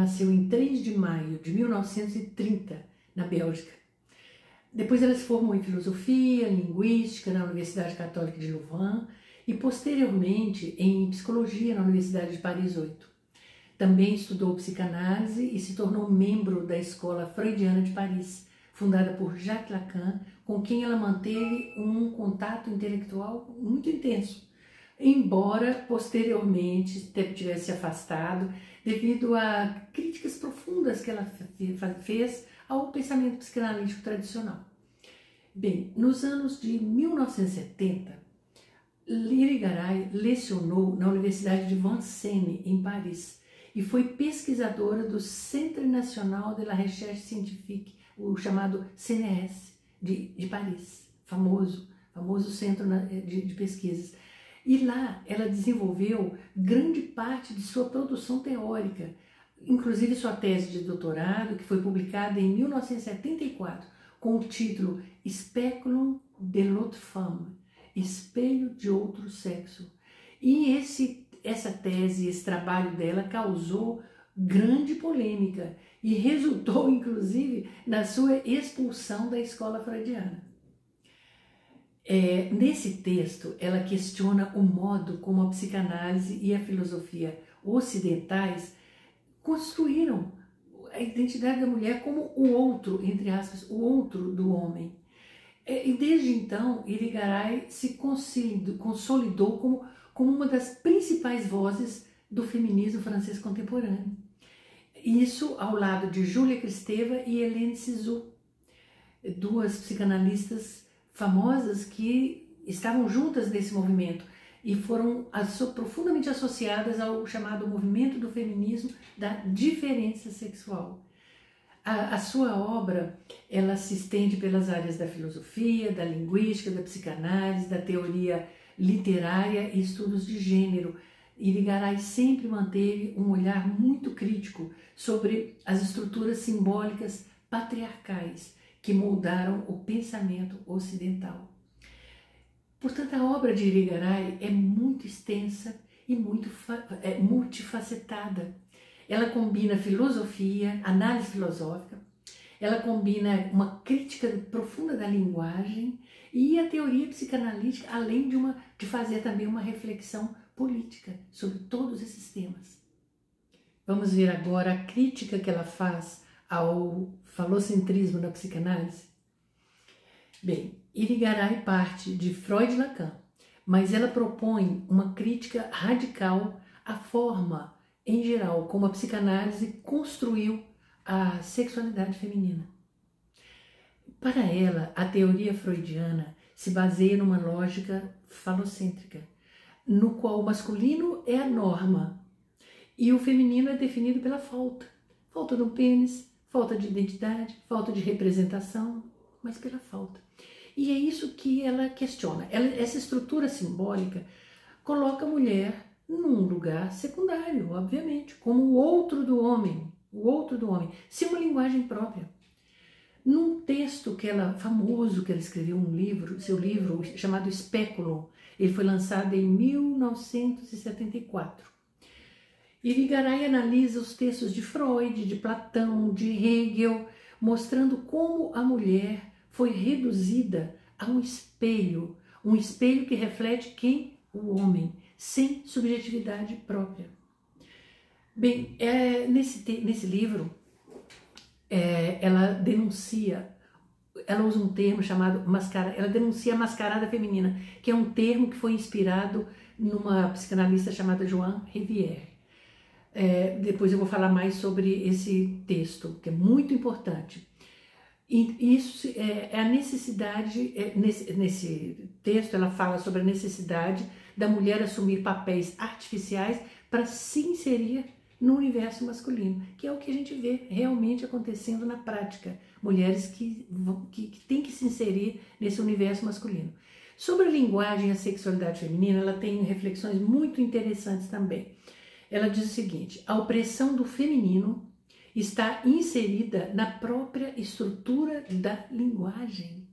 nasceu em 3 de maio de 1930, na Bélgica. Depois ela se formou em filosofia, linguística na Universidade Católica de Louvain e posteriormente em psicologia na Universidade de Paris 8. Também estudou psicanálise e se tornou membro da Escola Freudiana de Paris, fundada por Jacques Lacan, com quem ela manteve um contato intelectual muito intenso, embora posteriormente tivesse se afastado devido a críticas profundas que ela fez ao pensamento psicanalítico tradicional. Bem, nos anos de 1970, Irigaray lecionou na Universidade de Vincennes, em Paris, e foi pesquisadora do Centre National de la Recherche Scientifique, o chamado CNRS, de Paris, famoso centro de pesquisas. E lá ela desenvolveu grande parte de sua produção teórica, inclusive sua tese de doutorado, que foi publicada em 1974, com o título Speculum de l'autre femme, Espelho de Outro Sexo. E essa tese, esse trabalho dela causou grande polêmica e resultou, inclusive, na sua expulsão da escola freudiana. Nesse texto, ela questiona o modo como a psicanálise e a filosofia ocidentais construíram a identidade da mulher como o outro, entre aspas, o outro do homem. E desde então, Irigaray se consolidou como uma das principais vozes do feminismo francês contemporâneo. Isso ao lado de Julia Kristeva e Hélène Cixous, duas psicanalistas famosas que estavam juntas nesse movimento e foram profundamente associadas ao chamado movimento do feminismo da diferença sexual. A sua obra, ela se estende pelas áreas da filosofia, da linguística, da psicanálise, da teoria literária e estudos de gênero. Irigaray sempre manteve um olhar muito crítico sobre as estruturas simbólicas patriarcais que moldaram o pensamento ocidental. Portanto, a obra de Irigaray é muito extensa e muito multifacetada. Ela combina filosofia, análise filosófica, ela combina uma crítica profunda da linguagem e a teoria psicanalítica, além de fazer também uma reflexão política sobre todos esses temas. Vamos ver agora a crítica que ela faz ao falocentrismo na psicanálise. Bem, Irigaray parte de Freud e Lacan, mas ela propõe uma crítica radical à forma, em geral, como a psicanálise construiu a sexualidade feminina. Para ela, a teoria freudiana se baseia numa lógica falocêntrica, no qual o masculino é a norma e o feminino é definido pela falta. Falta do pênis, falta de identidade, falta de representação, mas pela falta. E é isso que ela questiona. Essa estrutura simbólica coloca a mulher num lugar secundário, obviamente, como o outro do homem, sem uma linguagem própria. Num texto famoso que ela escreveu, seu livro chamado Speculum, ele foi lançado em 1974. Irigaray analisa os textos de Freud, de Platão, de Hegel, mostrando como a mulher foi reduzida a um espelho que reflete quem? O homem, sem subjetividade própria. Bem, nesse livro, ela usa um termo chamado ela denuncia a mascarada feminina, que é um termo que foi inspirado numa psicanalista chamada Joan Rivière. Depois eu vou falar mais sobre esse texto, que é muito importante. E isso é a necessidade, nesse texto ela fala sobre a necessidade da mulher assumir papéis artificiais para se inserir no universo masculino, que é o que a gente vê realmente acontecendo na prática. Mulheres que têm que se inserir nesse universo masculino. Sobre a linguagem e a sexualidade feminina, ela tem reflexões muito interessantes também. Ela diz o seguinte: a opressão do feminino está inserida na própria estrutura da linguagem.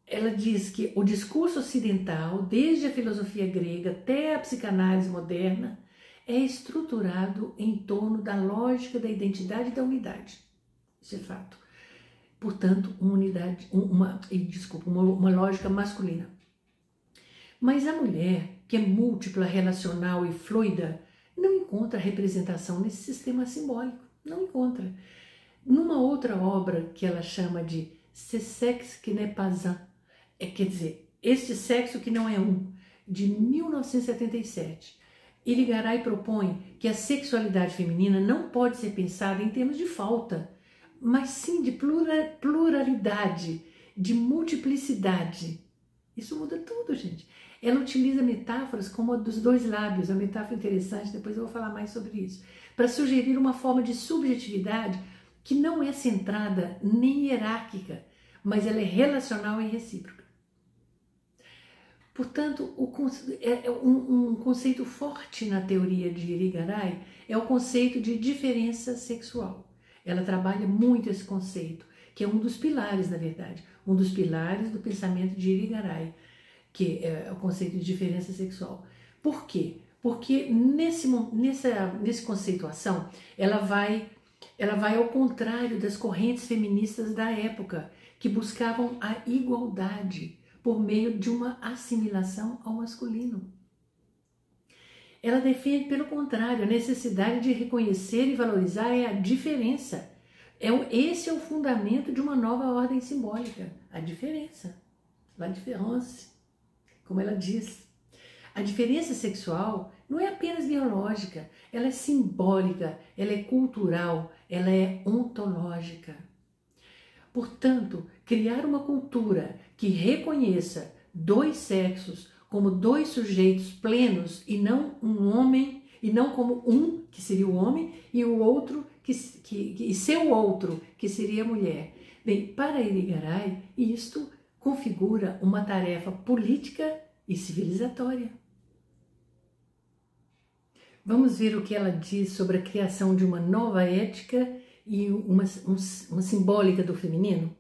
Ela diz que o discurso ocidental, desde a filosofia grega até a psicanálise moderna, é estruturado em torno da lógica da identidade e da unidade. Isso é fato. Portanto, uma lógica masculina. Mas a mulher, que é múltipla, relacional e fluida, não encontra representação nesse sistema simbólico. Não encontra. Numa outra obra que ela chama de Ce sexe qui n'est pas un, quer dizer, este sexo que não é um, de 1977, Irigaray propõe que a sexualidade feminina não pode ser pensada em termos de falta, mas sim de pluralidade, de multiplicidade. Isso muda tudo, gente. Ela utiliza metáforas como a dos dois lábios, a metáfora interessante, depois eu vou falar mais sobre isso, para sugerir uma forma de subjetividade que não é centrada nem hierárquica, mas ela é relacional e recíproca. Portanto, um conceito forte na teoria de Irigaray é o conceito de diferença sexual. Ela trabalha muito esse conceito, que é um dos pilares, na verdade, um dos pilares do pensamento de Irigaray, que é o conceito de diferença sexual. Por quê? Porque nessa conceituação, ela vai ao contrário das correntes feministas da época, que buscavam a igualdade por meio de uma assimilação ao masculino. Ela defende, pelo contrário, a necessidade de reconhecer e valorizar a diferença. Esse é o fundamento de uma nova ordem simbólica, a diferença, la différence, como ela diz. A diferença sexual não é apenas biológica, ela é simbólica, ela é cultural, ela é ontológica. Portanto, criar uma cultura que reconheça dois sexos como dois sujeitos plenos e não um homem, e não como um, que seria o homem, e o outro, e seu outro, que seria a mulher. Bem, para Irigaray, isto configura uma tarefa política e civilizatória. Vamos ver o que ela diz sobre a criação de uma nova ética e uma simbólica do feminino.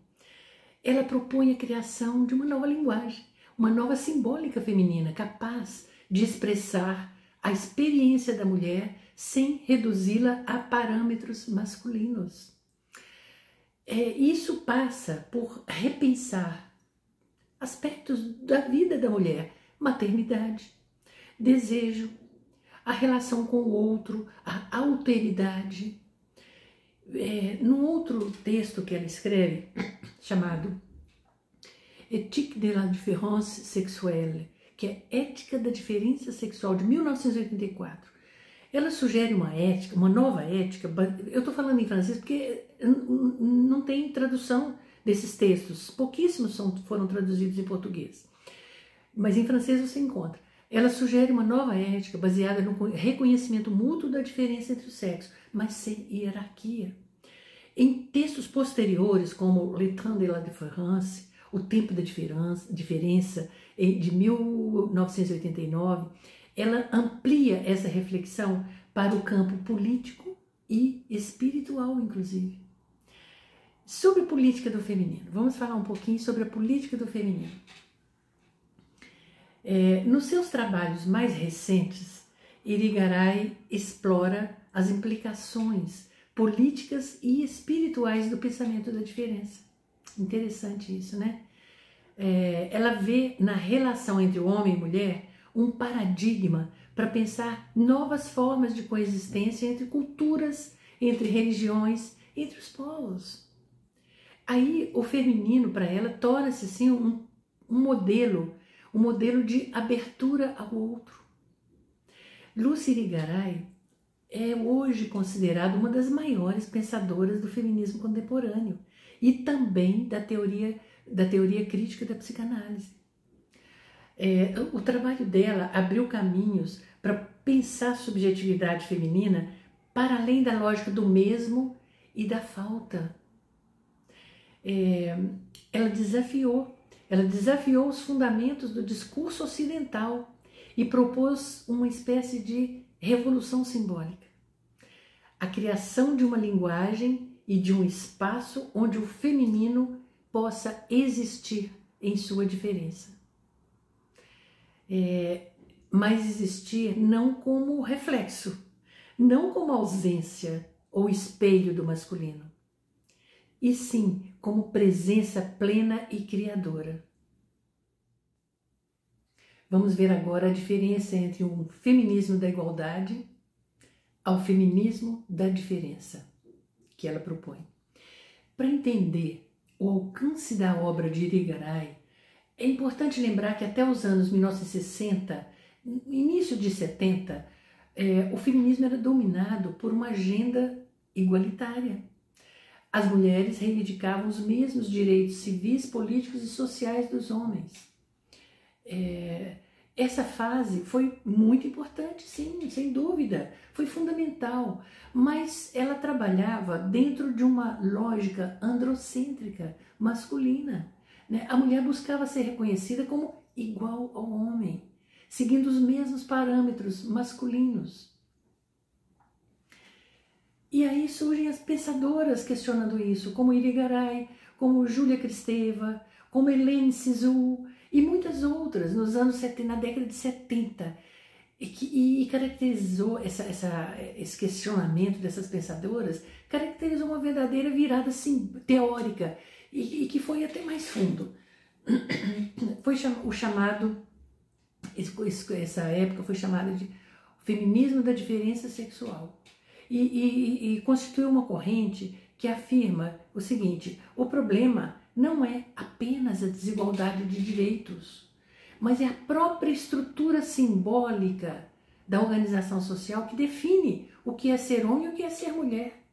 Ela propõe a criação de uma nova linguagem, uma nova simbólica feminina capaz de expressar a experiência da mulher sem reduzi-la a parâmetros masculinos. Isso passa por repensar aspectos da vida da mulher, maternidade, desejo, a relação com o outro, a alteridade. Num outro texto que ela escreve, chamado Éthique de la différence sexuelle, que é Ética da Diferença Sexual, de 1984, ela sugere uma nova ética. Eu estou falando em francês porque não tem tradução desses textos, pouquíssimos foram traduzidos em português, mas em francês você encontra. Ela sugere uma nova ética baseada no reconhecimento mútuo da diferença entre os sexos, mas sem hierarquia. Em textos posteriores, como Le Temps de la Différence, O Tempo da Diferença, de 1989, ela amplia essa reflexão para o campo político e espiritual, inclusive. Sobre a política do feminino, vamos falar um pouquinho sobre a política do feminino. Nos seus trabalhos mais recentes, Irigaray explora as implicações políticas e espirituais do pensamento da diferença. Interessante isso, né? Ela vê na relação entre o homem e mulher um paradigma para pensar novas formas de coexistência entre culturas, entre religiões, entre os povos. Aí o feminino para ela torna-se assim um modelo de abertura ao outro. Lucy Irigaray é hoje considerada uma das maiores pensadoras do feminismo contemporâneo e também da teoria crítica da psicanálise. O trabalho dela abriu caminhos para pensar a subjetividade feminina para além da lógica do mesmo e da falta. Ela desafiou os fundamentos do discurso ocidental e propôs uma espécie de revolução simbólica. A criação de uma linguagem e de um espaço onde o feminino possa existir em sua diferença. mas existir não como reflexo, não como ausência ou espelho do masculino, e sim como presença plena e criadora. Vamos ver agora a diferença entre um feminismo da igualdade ao feminismo da diferença que ela propõe. Para entender o alcance da obra de Irigaray, é importante lembrar que até os anos 1960, início de 70, o feminismo era dominado por uma agenda igualitária. As mulheres reivindicavam os mesmos direitos civis, políticos e sociais dos homens. Essa fase foi muito importante, sim, sem dúvida, foi fundamental, mas ela trabalhava dentro de uma lógica androcêntrica, masculina, né? A mulher buscava ser reconhecida como igual ao homem, seguindo os mesmos parâmetros masculinos. E aí surgem as pensadoras questionando isso, como Irigaray, como Júlia Kristeva, como Helene Cixous e muitas outras nos anos 70, na década de 70, e caracterizou esse questionamento dessas pensadoras, caracterizou uma verdadeira virada assim, teórica e que foi até mais fundo. Foi o chamado, essa época foi chamada de feminismo da diferença sexual. E constituiu uma corrente que afirma o seguinte: o problema não é apenas a desigualdade de direitos, mas é a própria estrutura simbólica da organização social que define o que é ser homem e o que é ser mulher.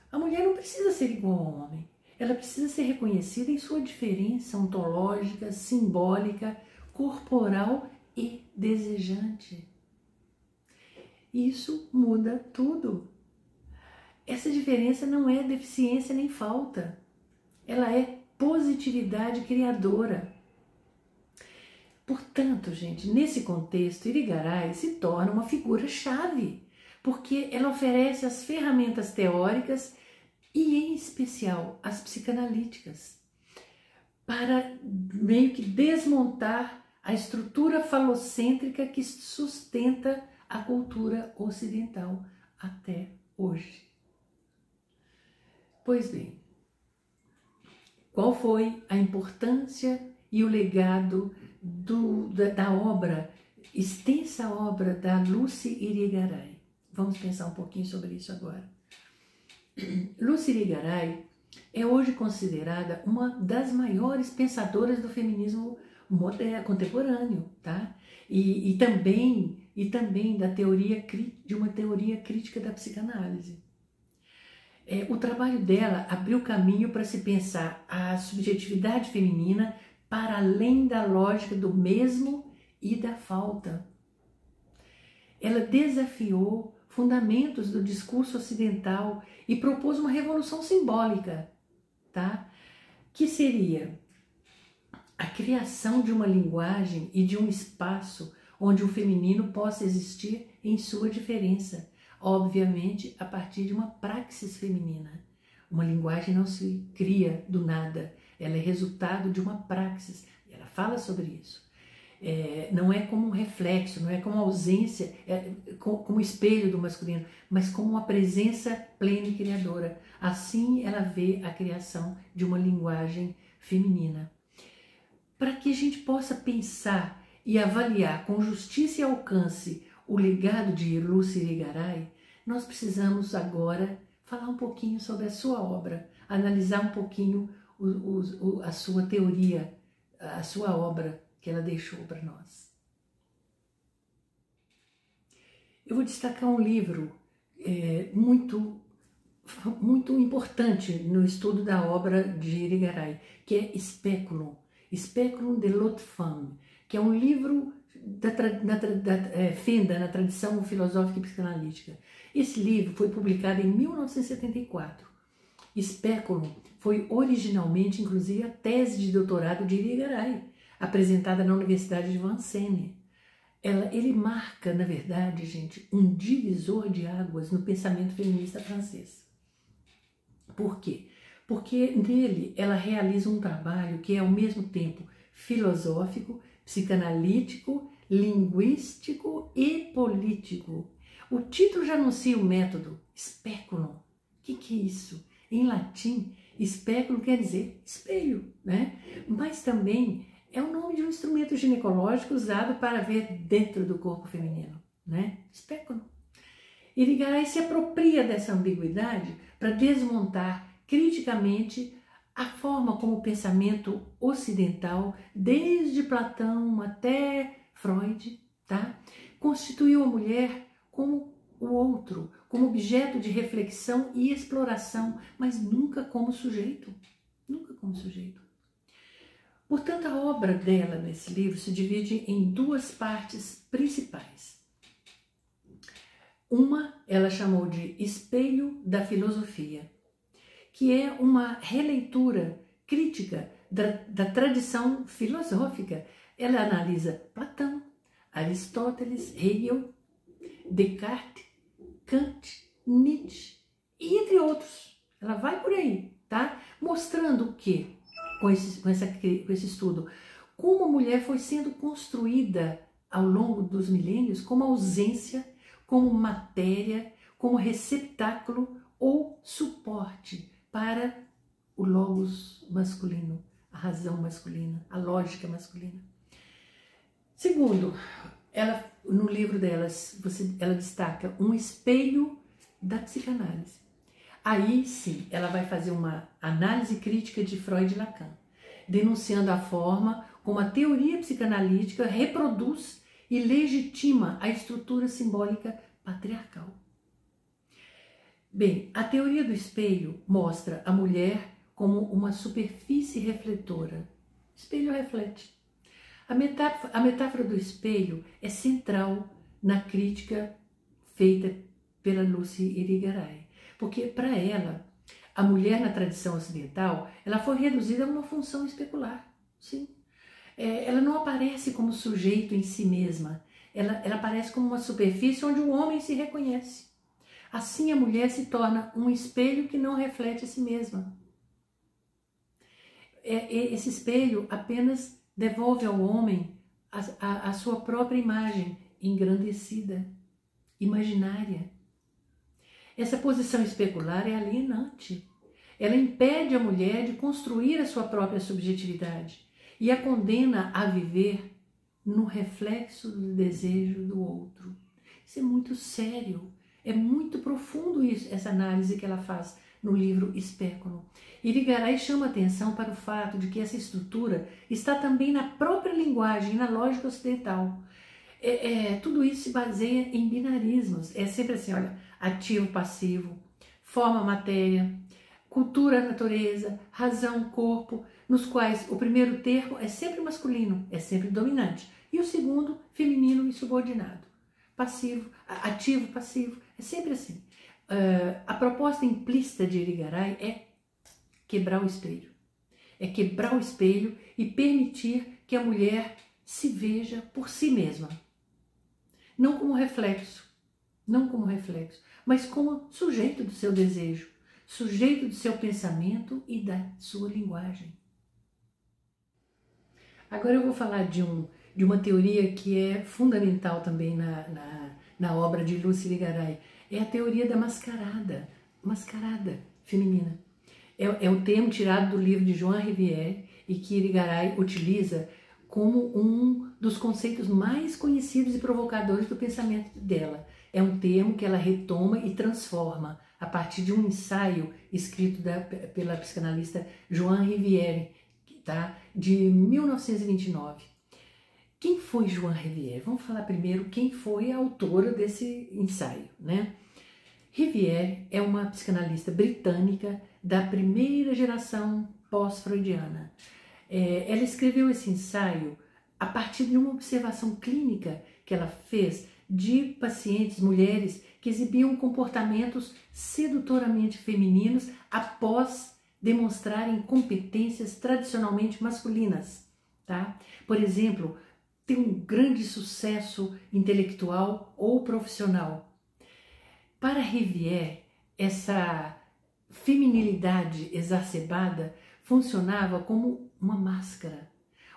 A mulher não precisa ser igual ao homem, ela precisa ser reconhecida em sua diferença ontológica, simbólica, corporal e desejante. Isso muda tudo. Essa diferença não é deficiência nem falta. Ela é positividade criadora. Portanto, gente, nesse contexto, Irigaray se torna uma figura-chave, porque ela oferece as ferramentas teóricas e, em especial, as psicanalíticas, para meio que desmontar a estrutura falocêntrica que sustenta a cultura ocidental até hoje. Pois bem, qual foi a importância e o legado da obra, extensa obra da Lucy Irigaray? Vamos pensar um pouquinho sobre isso agora. Lucy Irigaray é hoje considerada uma das maiores pensadoras do feminismo contemporâneo, tá? E também de uma teoria crítica da psicanálise. O trabalho dela abriu caminho para se pensar a subjetividade feminina para além da lógica do mesmo e da falta. Ela desafiou fundamentos do discurso ocidental e propôs uma revolução simbólica, tá? Que seria a criação de uma linguagem e de um espaço onde o feminino possa existir em sua diferença, obviamente a partir de uma praxis feminina. Uma linguagem não se cria do nada, ela é resultado de uma praxis, ela fala sobre isso. Não é como um reflexo, não é como ausência, como espelho do masculino, mas como uma presença plena e criadora. Assim ela vê a criação de uma linguagem feminina. Para que a gente possa pensar e avaliar com justiça e alcance o legado de Lucy Irigaray, nós precisamos agora falar um pouquinho sobre a sua obra, analisar um pouquinho a sua teoria, a sua obra que ela deixou para nós. Eu vou destacar um livro muito importante no estudo da obra de Irigaray, que é Speculum de l'autre femme, que é um livro fenda na tradição filosófica e psicanalítica. Esse livro foi publicado em 1974. Speculum foi originalmente, inclusive, a tese de doutorado de Irigaray, apresentada na Universidade de Vincennes. Ele marca, na verdade, gente, um divisor de águas no pensamento feminista francês. Por quê? Porque nele ela realiza um trabalho que é ao mesmo tempo filosófico, psicanalítico, linguístico e político. O título já anuncia o método, speculum. O que é isso? Em latim, speculum quer dizer espelho, né? Mas também é o nome de um instrumento ginecológico usado para ver dentro do corpo feminino, né? Speculum. Irigaray se apropria dessa ambiguidade para desmontar criticamente a forma como o pensamento ocidental, desde Platão até Freud, tá? Constituiu a mulher como o outro, como objeto de reflexão e exploração, mas nunca como sujeito. Nunca como sujeito. Portanto, a obra dela nesse livro se divide em duas partes principais. Uma ela chamou de Espelho da Filosofia, que é uma releitura crítica da tradição filosófica. Ela analisa Platão, Aristóteles, Hegel, Descartes, Kant, Nietzsche e entre outros. Ela vai por aí, tá? Mostrando o que, com esse estudo, como a mulher foi sendo construída ao longo dos milênios como ausência, como matéria, como receptáculo ou suporte para o logos masculino, a razão masculina, a lógica masculina. Segundo, ela, no livro delas, ela destaca um espelho da psicanálise. Aí sim, ela vai fazer uma análise crítica de Freud e Lacan, denunciando a forma como a teoria psicanalítica reproduz e legitima a estrutura simbólica patriarcal. Bem, a teoria do espelho mostra a mulher como uma superfície refletora. O espelho reflete. A metáfora do espelho é central na crítica feita pela Lucy Irigaray, porque para ela, a mulher na tradição ocidental, ela foi reduzida a uma função especular, sim. Ela não aparece como sujeito em si mesma, ela aparece como uma superfície onde o homem se reconhece. Assim, a mulher se torna um espelho que não reflete a si mesma. Esse espelho apenas devolve ao homem a sua própria imagem engrandecida, imaginária. Essa posição especular é alienante. Ela impede a mulher de construir a sua própria subjetividade e a condena a viver no reflexo do desejo do outro. Isso é muito sério, é muito profundo essa análise que ela faz no livro Speculum. Irigaray chama atenção para o fato de que essa estrutura está também na própria linguagem, na lógica ocidental. Tudo isso se baseia em binarismos. É sempre assim, olha, ativo, passivo, forma, matéria, cultura, natureza, razão, corpo, nos quais o primeiro termo é sempre masculino, é sempre dominante, e o segundo, feminino e subordinado. Passivo, ativo, passivo, é sempre assim. A proposta implícita de Irigaray é quebrar o espelho. É quebrar o espelho e permitir que a mulher se veja por si mesma. Não como reflexo, mas como sujeito do seu desejo, sujeito do seu pensamento e da sua linguagem. Agora eu vou falar de uma teoria que é fundamental também na obra de Lucy Irigaray. É a teoria da mascarada feminina. É um termo tirado do livro de Joan Rivière e que Irigaray utiliza como um dos conceitos mais conhecidos e provocadores do pensamento dela. É um termo que ela retoma e transforma a partir de um ensaio escrito pela psicanalista Joan Rivière, tá? De 1929. Quem foi Joan Rivière? Vamos falar primeiro quem foi a autora desse ensaio, né? Rivière é uma psicanalista britânica da primeira geração pós-freudiana. Ela escreveu esse ensaio a partir de uma observação clínica que ela fez de pacientes, mulheres, que exibiam comportamentos sedutoramente femininos após demonstrarem competências tradicionalmente masculinas, tá? Por exemplo, ter um grande sucesso intelectual ou profissional. Para Rivière, essa feminilidade exacerbada funcionava como uma máscara,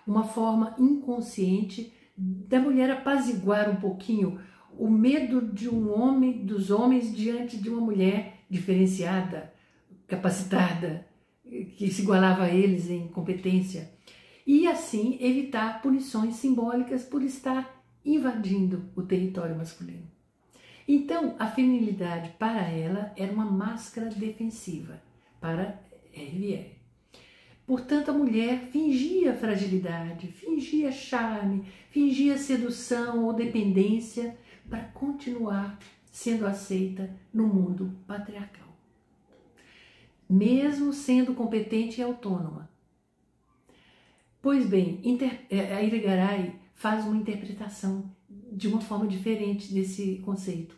uma forma inconsciente da mulher apaziguar um pouquinho o medo de dos homens diante de uma mulher diferenciada, capacitada, que se igualava a eles em competência, e assim evitar punições simbólicas por estar invadindo o território masculino. Então, a feminilidade para ela era uma máscara defensiva, para Hervier. Portanto, a mulher fingia fragilidade, fingia charme, fingia sedução ou dependência para continuar sendo aceita no mundo patriarcal, mesmo sendo competente e autônoma. Pois bem, a Irigaray faz uma interpretação de uma forma diferente desse conceito.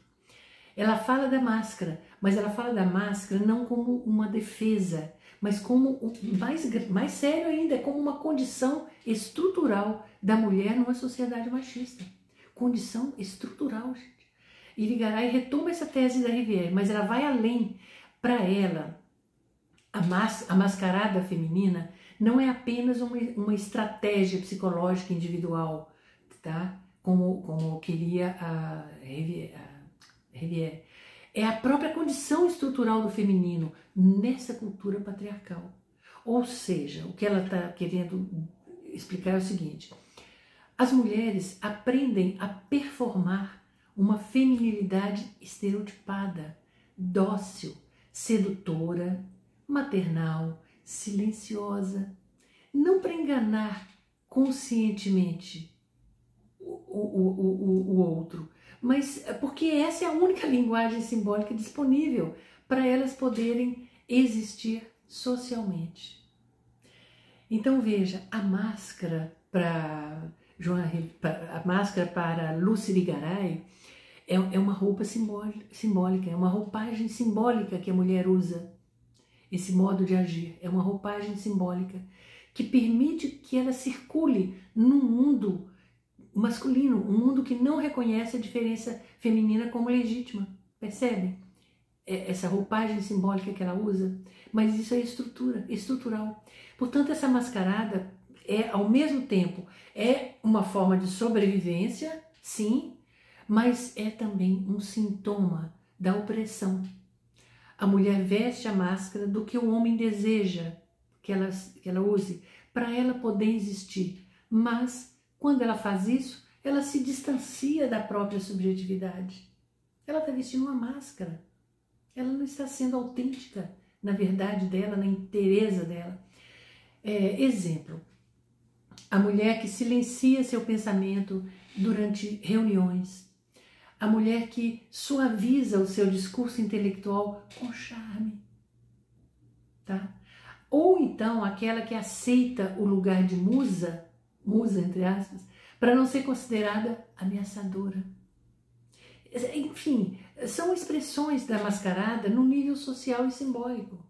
Ela fala da máscara, mas ela fala da máscara não como uma defesa, mas como, mais sério ainda, como uma condição estrutural da mulher numa sociedade machista. Condição estrutural, gente. Irigaray retoma essa tese da Rivière, mas ela vai além. Para ela, a mascarada feminina não é apenas uma estratégia psicológica individual, tá? Como queria a Rivière. É a própria condição estrutural do feminino nessa cultura patriarcal. Ou seja, o que ela está querendo explicar é o seguinte: as mulheres aprendem a performar uma feminilidade estereotipada, dócil, sedutora, maternal, silenciosa, não para enganar conscientemente o outro, mas porque essa é a única linguagem simbólica disponível para elas poderem existir socialmente. Então veja, a máscara para Luce Irigaray é uma roupa simbólica, é uma roupagem simbólica que a mulher usa. Esse modo de agir é uma roupagem simbólica que permite que ela circule num mundo masculino, um mundo que não reconhece a diferença feminina como legítima. Percebem? Essa roupagem simbólica que ela usa, mas isso é estrutural. Portanto, essa mascarada ao mesmo tempo, é uma forma de sobrevivência, sim, mas é também um sintoma da opressão. A mulher veste a máscara do que o homem deseja que ela use para ela poder existir, mas quando ela faz isso, ela se distancia da própria subjetividade. Ela está vestindo uma máscara. Ela não está sendo autêntica na verdade dela, na inteireza dela. Exemplo, a mulher que silencia seu pensamento durante reuniões. A mulher que suaviza o seu discurso intelectual com charme. Tá? Ou então aquela que aceita o lugar de musa entre aspas, para não ser considerada ameaçadora. Enfim, são expressões da mascarada no nível social e simbólico.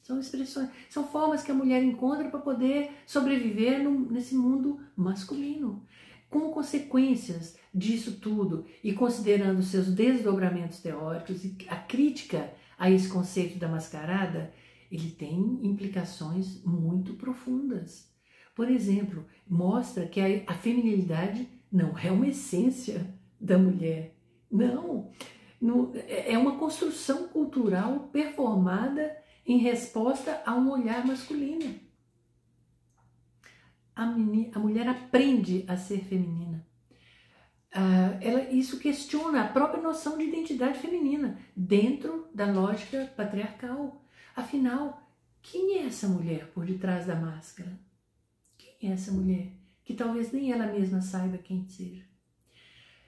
São expressões, são formas que a mulher encontra para poder sobreviver nesse mundo masculino. Como consequências disso tudo e considerando seus desdobramentos teóricos e a crítica a esse conceito da mascarada, ele tem implicações muito profundas. Por exemplo, mostra que a feminilidade não é uma essência da mulher. Não, é uma construção cultural performada em resposta a um olhar masculino. A mulher aprende a ser feminina. Isso questiona a própria noção de identidade feminina dentro da lógica patriarcal. Afinal, quem é essa mulher por detrás da máscara? Quem é essa mulher? Que talvez nem ela mesma saiba quem seja.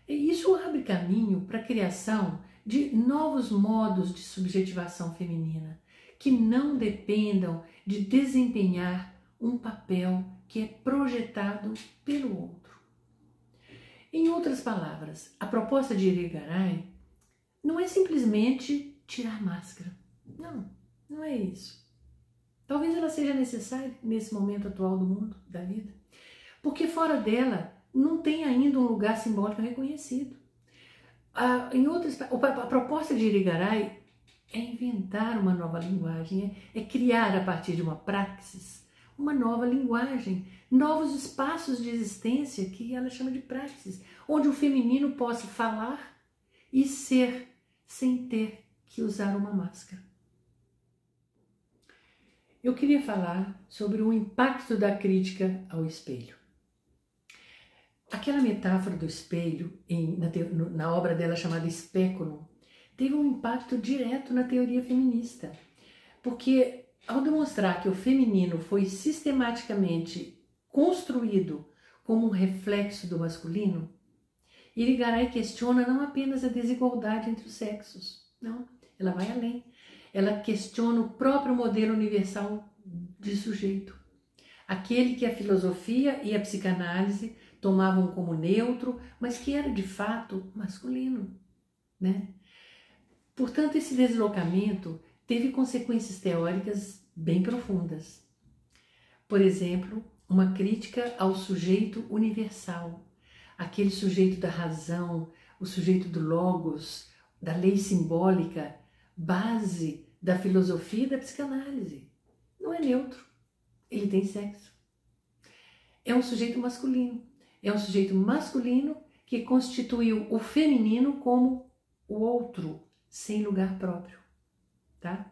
E isso abre caminho para a criação de novos modos de subjetivação feminina, que não dependam de desempenhar um papel que é projetado pelo outro. Em outras palavras, a proposta de Irigaray não é simplesmente tirar máscara. Não é isso. Talvez ela seja necessária nesse momento atual do mundo, da vida, porque fora dela não tem ainda um lugar simbólico reconhecido. A proposta de Irigaray é inventar uma nova linguagem, é criar a partir de uma praxis uma nova linguagem, novos espaços de existência que ela chama de praxis, onde o feminino possa falar e ser sem ter que usar uma máscara. Eu queria falar sobre o impacto da crítica ao espelho. Aquela metáfora do espelho, na obra dela chamada Speculum, teve um impacto direto na teoria feminista, porque ao demonstrar que o feminino foi sistematicamente construído como um reflexo do masculino, Irigaray questiona não apenas a desigualdade entre os sexos, não, ela vai além. Ela questiona o próprio modelo universal de sujeito, aquele que a filosofia e a psicanálise tomavam como neutro, mas que era de fato masculino, né? Portanto, esse deslocamento teve consequências teóricas bem profundas. Por exemplo, uma crítica ao sujeito universal, aquele sujeito da razão, o sujeito do logos, da lei simbólica, base da filosofia e da psicanálise. Não é neutro, ele tem sexo. É um sujeito masculino. É um sujeito masculino que constituiu o feminino como o outro, sem lugar próprio, tá?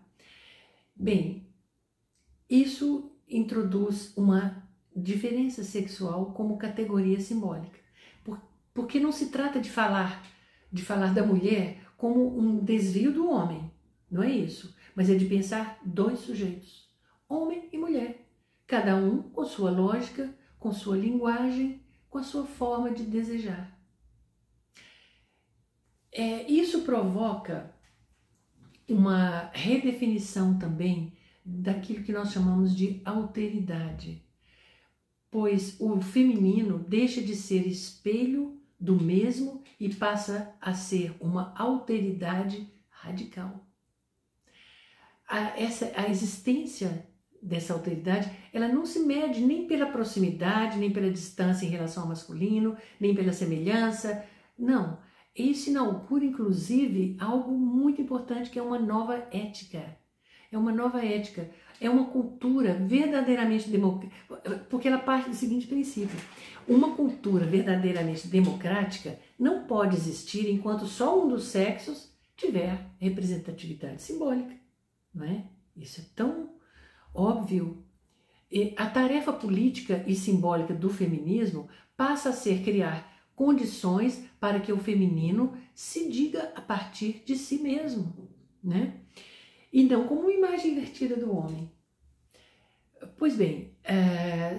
Bem, isso introduz uma diferença sexual como categoria simbólica, porque não se trata de falar da mulher como um desvio do homem, não é isso, mas é de pensar dois sujeitos, homem e mulher, cada um com sua lógica, com sua linguagem, com a sua forma de desejar. Isso provoca uma redefinição também daquilo que nós chamamos de alteridade, pois o feminino deixa de ser espelho do mesmo e passa a ser uma alteridade radical. A existência dessa alteridade, ela não se mede nem pela proximidade, nem pela distância em relação ao masculino, nem pela semelhança, não. Isso inaugura, inclusive, algo muito importante, que é uma nova ética. É uma nova ética, é uma cultura verdadeiramente democrática, porque ela parte do seguinte princípio: uma cultura verdadeiramente democrática não pode existir enquanto só um dos sexos tiver representatividade simbólica, não é? Isso é tão óbvio. A tarefa política e simbólica do feminismo passa a ser criar condições para que o feminino se diga a partir de si mesmo, né? E não como uma imagem invertida do homem. Pois bem,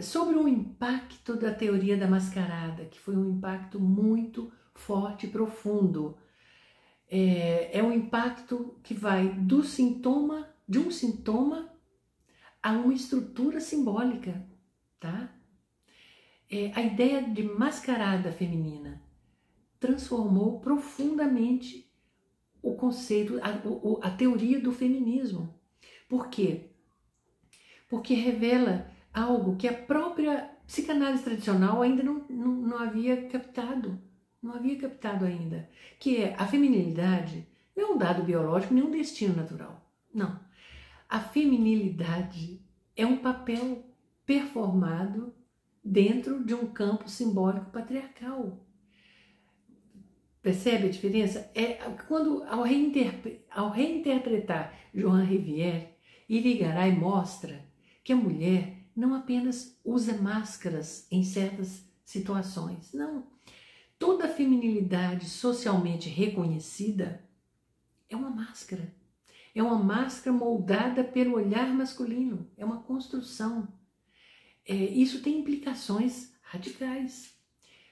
sobre o impacto da teoria da mascarada, que foi um impacto muito forte e profundo, é um impacto que vai de um sintoma a uma estrutura simbólica, tá? A ideia de mascarada feminina transformou profundamente o conceito, a teoria do feminismo. Por quê? Porque revela algo que a própria psicanálise tradicional ainda não havia captado, ainda, que é a feminilidade não é um dado biológico, nem um destino natural, não. A feminilidade é um papel performado dentro de um campo simbólico patriarcal. Percebe a diferença? Quando, ao reinterpretar Johan Rivière, Irigaray mostra que a mulher não apenas usa máscaras em certas situações, não. Toda a feminilidade socialmente reconhecida é uma máscara. É uma máscara moldada pelo olhar masculino, é uma construção. Isso tem implicações radicais.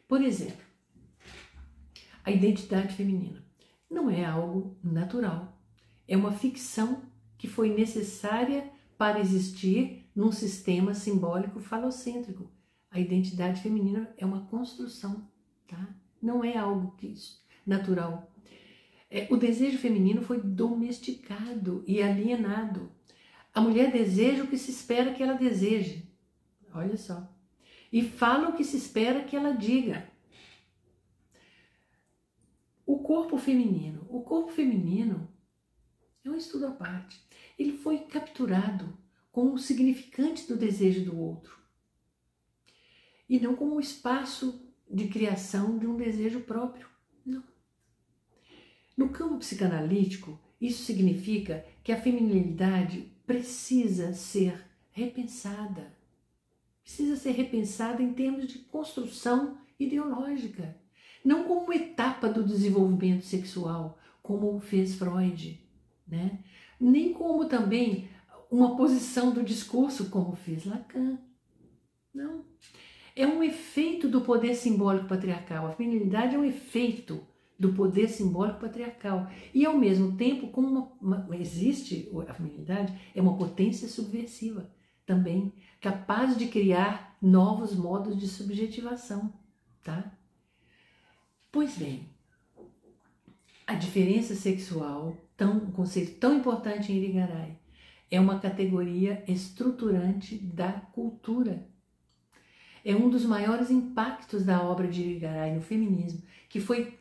Por exemplo, a identidade feminina não é algo natural, é uma ficção que foi necessária para existir num sistema simbólico falocêntrico. A identidade feminina é uma construção, tá? Não é algo natural. O desejo feminino foi domesticado e alienado. A mulher deseja o que se espera que ela deseje. Olha só. E fala o que se espera que ela diga. O corpo feminino. É um estudo à parte. Ele foi capturado como um significante do desejo do outro e não como um espaço de criação de um desejo próprio. Não. No campo psicanalítico, isso significa que a feminilidade precisa ser repensada. Precisa ser repensada em termos de construção ideológica, não como uma etapa do desenvolvimento sexual, como fez Freud, né? Nem como também uma posição do discurso, como fez Lacan. Não. É um efeito do poder simbólico patriarcal. A feminilidade é um efeito do poder simbólico patriarcal. E, ao mesmo tempo, como existe a feminilidade, é uma potência subversiva também, capaz de criar novos modos de subjetivação, tá? Pois bem, a diferença sexual, um conceito tão importante em Irigaray, é uma categoria estruturante da cultura. É um dos maiores impactos da obra de Irigaray no feminismo, que foi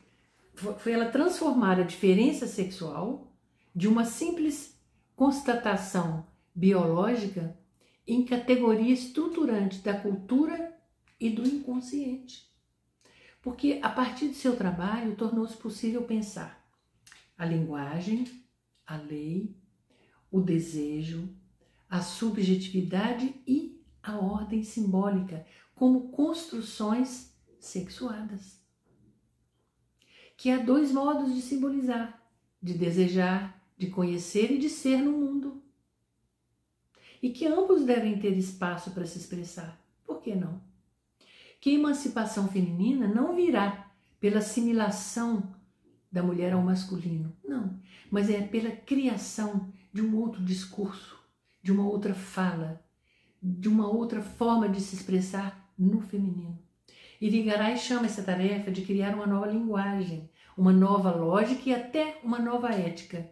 ela transformar a diferença sexual de uma simples constatação biológica em categoria estruturante da cultura e do inconsciente. Porque a partir de seu trabalho tornou-se possível pensar a linguagem, a lei, o desejo, a subjetividade e a ordem simbólica como construções sexuadas. Que há dois modos de simbolizar, de desejar, de conhecer e de ser no mundo. E que ambos devem ter espaço para se expressar. Por que não? Que a emancipação feminina não virá pela assimilação da mulher ao masculino, não, mas é pela criação de um outro discurso, de uma outra fala, de uma outra forma de se expressar no feminino. Irigaray chama essa tarefa de criar uma nova linguagem, uma nova lógica e até uma nova ética.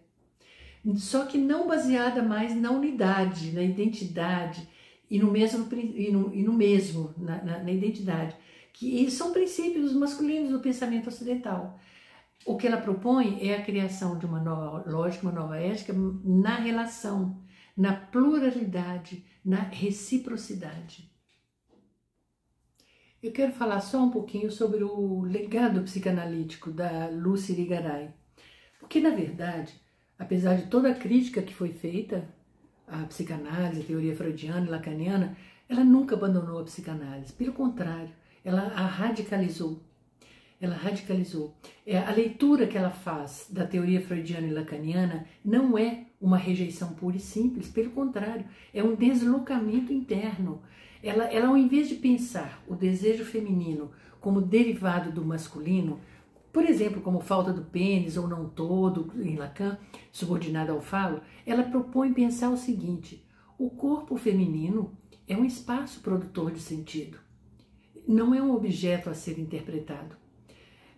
Só que não baseada mais na unidade, na identidade e na identidade, que são princípios masculinos do pensamento ocidental. O que ela propõe é a criação de uma nova lógica, uma nova ética na relação, na pluralidade, na reciprocidade. Eu quero falar só um pouquinho sobre o legado psicanalítico da Lucy Irigaray, porque, na verdade, apesar de toda a crítica que foi feita à psicanálise, à teoria freudiana e lacaniana, ela nunca abandonou a psicanálise. Pelo contrário, ela a radicalizou. A leitura que ela faz da teoria freudiana e lacaniana não é uma rejeição pura e simples, pelo contrário, é um deslocamento interno. Ela, ao invés de pensar o desejo feminino como derivado do masculino, por exemplo, como falta do pênis ou não todo, em Lacan, subordinado ao falo, ela propõe pensar o seguinte: o corpo feminino é um espaço produtor de sentido, não é um objeto a ser interpretado.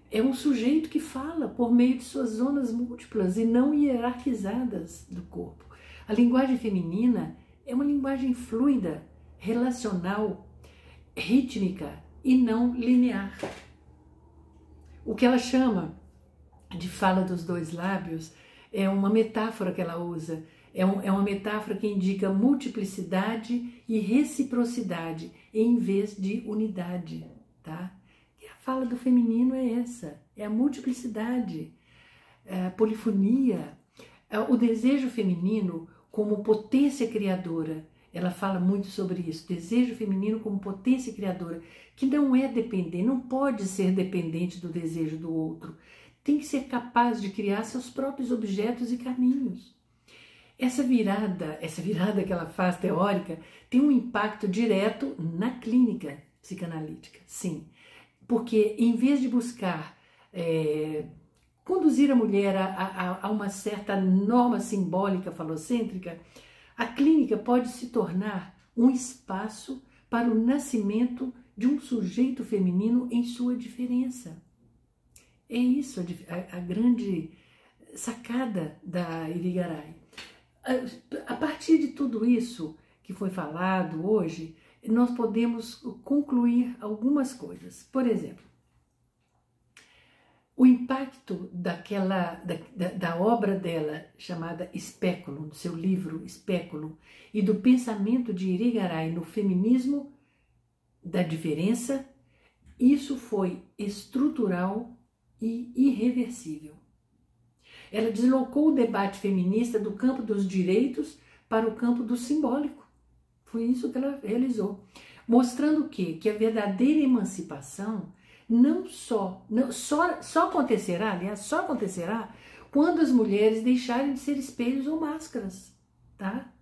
É um sujeito que fala por meio de suas zonas múltiplas e não hierarquizadas do corpo. A linguagem feminina é uma linguagem fluida, relacional, rítmica e não linear. O que ela chama de fala dos dois lábios é uma metáfora que ela usa, é uma metáfora que indica multiplicidade e reciprocidade em vez de unidade, tá? E a fala do feminino é essa, é a multiplicidade, a polifonia, o desejo feminino como potência criadora. Ela fala muito sobre isso, desejo feminino como potência criadora, que não é dependente, não pode ser dependente do desejo do outro. Tem que ser capaz de criar seus próprios objetos e caminhos. Essa virada que ela faz teórica tem um impacto direto na clínica psicanalítica, sim. Porque em vez de buscar conduzir a mulher a uma certa norma simbólica falocêntrica, a clínica pode se tornar um espaço para o nascimento de um sujeito feminino em sua diferença. É isso a grande sacada da Irigaray. A partir de tudo isso que foi falado hoje, nós podemos concluir algumas coisas. Por exemplo, O impacto da obra dela, chamada Speculum, do seu livro Speculum, e do pensamento de Irigaray no feminismo da diferença, isso foi estrutural e irreversível. Ela deslocou o debate feminista do campo dos direitos para o campo do simbólico. Foi isso que ela realizou, mostrando o quê? Que a verdadeira emancipação só acontecerá, aliás, só acontecerá quando as mulheres deixarem de ser espelhos ou máscaras, tá?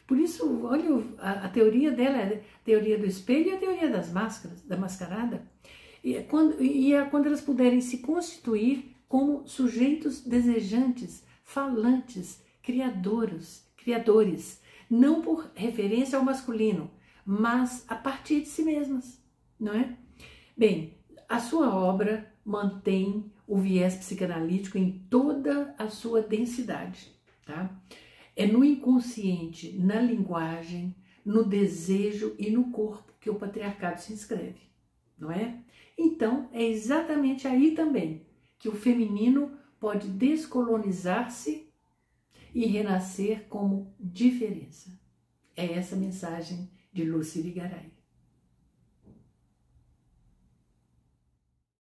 Por isso, olha, a teoria dela é a teoria do espelho e a teoria das máscaras, da mascarada. E é quando elas puderem se constituir como sujeitos desejantes, falantes, criadores, não por referência ao masculino, mas a partir de si mesmas, não é? Bem, a sua obra mantém o viés psicanalítico em toda a sua densidade, tá? É no inconsciente, na linguagem, no desejo e no corpo que o patriarcado se inscreve, não é? Então, é exatamente aí também que o feminino pode descolonizar-se e renascer como diferença. É essa a mensagem de Lucy Irigaray.